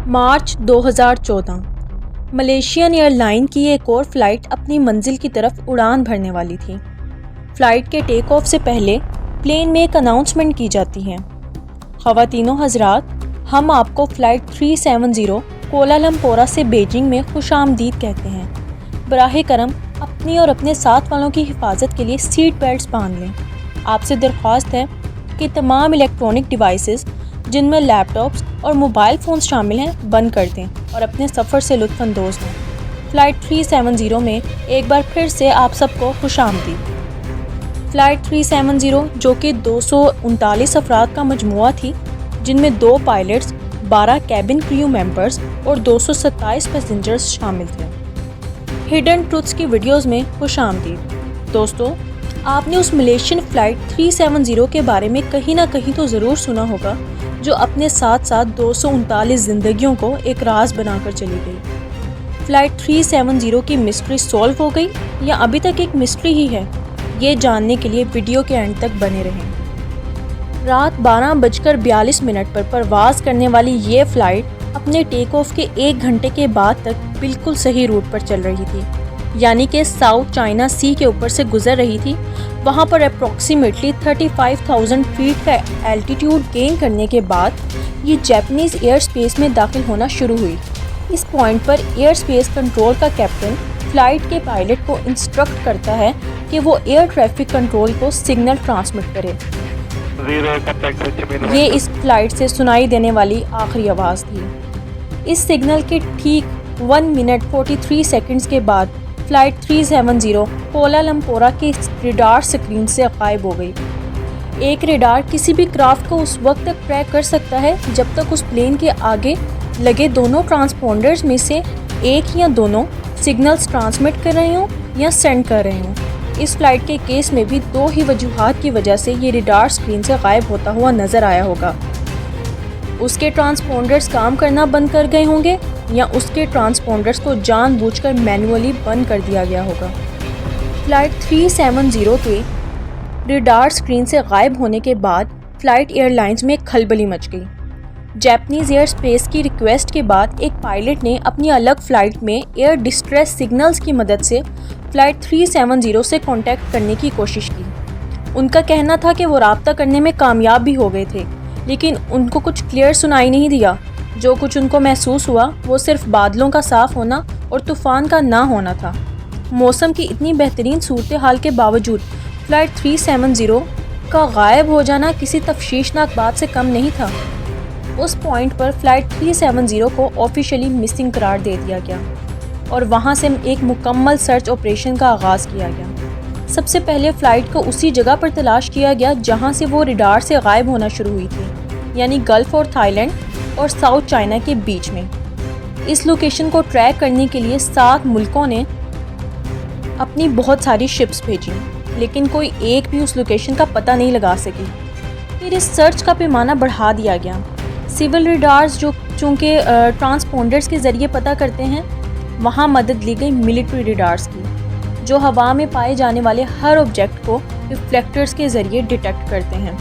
मार्च 2014 Malaysian airline की एक और फ़्लाइट अपनी मंजिल की तरफ उड़ान भरने वाली थी। फ़्लाइट के टेक ऑफ से पहले प्लेन में एक अनाउंसमेंट की जाती है। ख़वातीनो हज़रात, हम आपको फ़्लाइट 370 कोलालमपुर से बीजिंग में खुशामदीद कहते हैं। बराहे करम अपनी और अपने साथ वालों की हिफाजत के लिए सीट बेल्ट्स बांध लें। आपसे दरख्वास्त है कि तमाम इलेक्ट्रॉनिक डिवाइसेस जिनमें लैपटॉप्स और मोबाइल फ़ोन्स शामिल हैं बंद कर दें और अपने सफ़र से लुत्फ़अंदोज़ हों। फ़्लाइट 370 में एक बार फिर से आप सबको खुशामदीद। फ़्लाइट 370 जो कि 239 अफराद का मजमुआ थी, जिनमें 2 पायलट्स, 12 कैबिन क्रू मेंबर्स और 227 पैसेंजर्स शामिल थे। हिडन ट्रुथ्स की वीडियोस में खुशामदीद। दोस्तों, आपने उस मलेशियन फ़्लाइट 370 के बारे में कहीं ना कहीं तो ज़रूर सुना होगा, जो अपने साथ साथ 239 ज़िंदगियों को एक राज बनाकर चली गई। फ़्लाइट 370 की मिस्ट्री सॉल्व हो गई या अभी तक एक मिस्ट्री ही है, ये जानने के लिए वीडियो के एंड तक बने रहें। रात 12:42 पर परवाज़ करने वाली ये फ़्लाइट अपने टेक ऑफ के 1 घंटे के बाद तक बिल्कुल सही रूट पर चल रही थी, यानी कि साउथ चाइना सी के ऊपर से गुजर रही थी। वहाँ पर अप्रॉक्सीमेटली 35,000 फीट का एल्टीट्यूड गेन करने के बाद ये जापानीज़ एयर स्पेस में दाखिल होना शुरू हुई। इस पॉइंट पर एयर स्पेस कंट्रोल का कैप्टन फ़्लाइट के पायलट को इंस्ट्रक्ट करता है कि वो एयर ट्रैफिक कंट्रोल को सिग्नल ट्रांसमिट करे। ये इस फ्लाइट से सुनाई देने वाली आखिरी आवाज़ थी। इस सिग्नल के ठीक 1 मिनट 43 सेकंड्स के बाद फ़्लाइट 370 कोलालमपुर की रेडार स्क्रीन से गायब हो गई। एक रेडार किसी भी क्राफ्ट को उस वक्त तक ट्रैक कर सकता है जब तक उस प्लेन के आगे लगे दोनों ट्रांसपोंडर्स में से एक या दोनों सिग्नल्स ट्रांसमिट कर रहे हों या सेंड कर रहे हों। इस फ्लाइट के केस में भी 2 ही वजूहात की वजह से ये रेडार स्क्रीन से गायब होता हुआ नज़र आया होगा। उसके ट्रांसपोंडर्स काम करना बंद कर गए होंगे या उसके ट्रांसपोंडर्स को जानबूझकर मैन्युअली बंद कर दिया गया होगा। फ़्लाइट 370 के रेडार स्क्रीन से गायब होने के बाद फ़्लाइट एयरलाइंस में खलबली मच गई। जापानीज़ एयर स्पेस की रिक्वेस्ट के बाद एक पायलट ने अपनी अलग फ़्लाइट में एयर डिस्ट्रेस सिग्नल्स की मदद से फ़्लाइट 370 से कांटेक्ट करने की कोशिश की। उनका कहना था कि वो राब्ता करने में कामयाब भी हो गए थे, लेकिन उनको कुछ क्लियर सुनाई नहीं दिया। जो कुछ उनको महसूस हुआ वो सिर्फ बादलों का साफ़ होना और तूफ़ान का ना होना था। मौसम की इतनी बेहतरीन सूरत हाल के बावजूद फ़्लाइट 370 का गायब हो जाना किसी तफ्शीशनाक बात से कम नहीं था। उस पॉइंट पर फ़्लाइट 370 को ऑफिशियली मिसिंग करार दे दिया गया और वहाँ से एक मुकम्मल सर्च ऑपरेशन का आगाज़ किया गया। सबसे पहले फ़्लाइट को उसी जगह पर तलाश किया गया जहाँ से वो रेडार से गायब होना शुरू हुई थी, यानी गल्फ़ और थाईलैंड और साउथ चाइना के बीच में। इस लोकेशन को ट्रैक करने के लिए 7 मुल्कों ने अपनी बहुत सारी शिप्स भेजी, लेकिन कोई एक भी उस लोकेशन का पता नहीं लगा सकी। फिर इस सर्च का पैमाना बढ़ा दिया गया। सिविल रेडार्स जो चूँकि ट्रांसपोंडर्स के ज़रिए पता करते हैं, वहाँ मदद ली गई मिलिट्री रेडार्स की, जो हवा में पाए जाने वाले हर ऑब्जेक्ट को रिफ्लेक्टर्स के ज़रिए डिटेक्ट करते हैं।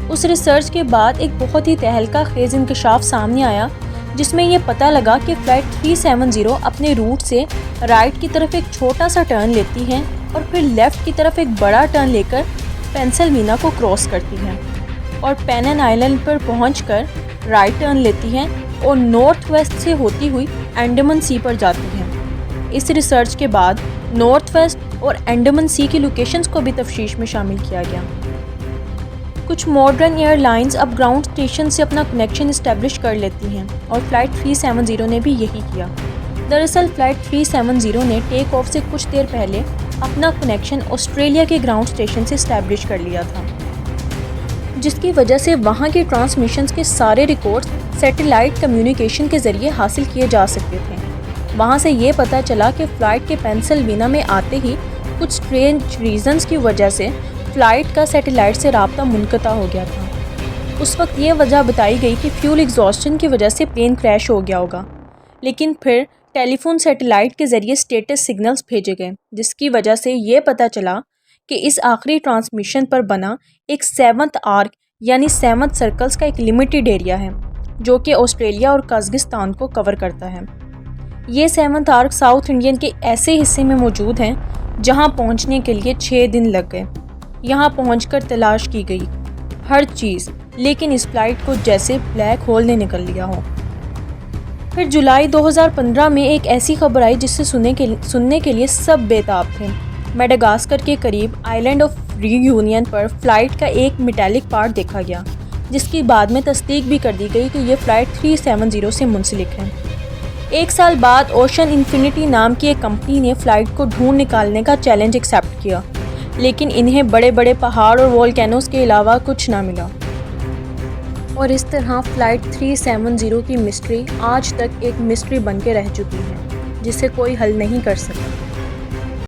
उस रिसर्च के बाद एक बहुत ही तहलका खेज़ इंकशाफ सामने आया, जिसमें यह पता लगा कि फ़्लाइट 370 अपने रूट से राइट की तरफ एक छोटा सा टर्न लेती है और फिर लेफ़्ट की तरफ एक बड़ा टर्न लेकर पेंसिल्वेनिया को क्रॉस करती है और पेनन आइलैंड पर पहुंचकर राइट टर्न लेती है और नॉर्थ वेस्ट से होती हुई अंडमान सी पर जाती है। इस रिसर्च के बाद नॉर्थ वेस्ट और अंडमान सी की लोकेशंस को भी तफ्शीश में शामिल किया गया। कुछ मॉडर्न एयरलाइंस अब ग्राउंड स्टेशन से अपना कनेक्शन इस्टेब्लिश कर लेती हैं और फ़्लाइट 370 ने भी यही किया। दरअसल फ़्लाइट 370 ने टेक ऑफ से कुछ देर पहले अपना कनेक्शन ऑस्ट्रेलिया के ग्राउंड स्टेशन से इस्टेब्लिश कर लिया था, जिसकी वजह से वहाँ के ट्रांसमिशंस के सारे रिकॉर्ड्स सैटेलाइट कम्युनिकेशन के ज़रिए हासिल किए जा सकते थे। वहाँ से ये पता चला कि फ़्लाइट के पेंसिल्वेनिया में आते ही कुछ स्ट्रेंज रीजंस की वजह से फ़्लाइट का सैटेलाइट से राब्ता मुनक़ता हो गया था। उस वक्त ये वजह बताई गई कि फ्यूल एग्जॉस्शन की वजह से प्लेन क्रैश हो गया होगा, लेकिन फिर टेलीफोन सैटेलाइट के ज़रिए स्टेटस सिग्नल्स भेजे गए, जिसकी वजह से ये पता चला कि इस आखिरी ट्रांसमिशन पर बना एक 7th आर्क यानी 7 सर्कल्स का एक लिमिटेड एरिया है, जो कि ऑस्ट्रेलिया और कज़ाकिस्तान को कवर करता है। ये 7th आर्क साउथ इंडियन के ऐसे हिस्से में मौजूद हैं जहां पहुंचने के लिए 6 दिन लग गए। यहां पहुंचकर तलाश की गई हर चीज़, लेकिन इस फ्लाइट को जैसे ब्लैक होल ने निकल लिया हो। फिर जुलाई 2015 में एक ऐसी खबर आई जिससे सुनने के लिए सब बेताब थे। मेडागास्कर के करीब आइलैंड ऑफ रीयूनियन पर फ्लाइट का एक मेटालिक पार्ट देखा गया, जिसकी बाद में तस्दीक भी कर दी गई कि यह फ़्लाइट 370 से मुंसलिक है। 1 साल बाद ओशन इन्फिनिटी नाम की एक कंपनी ने फ़्लाइट को ढूंढ निकालने का चैलेंज एक्सेप्ट किया, लेकिन इन्हें बड़े बड़े पहाड़ और वोल्केनोस के अलावा कुछ ना मिला। और इस तरह फ़्लाइट 370 की मिस्ट्री आज तक एक मिस्ट्री बन के रह चुकी है, जिसे कोई हल नहीं कर सका।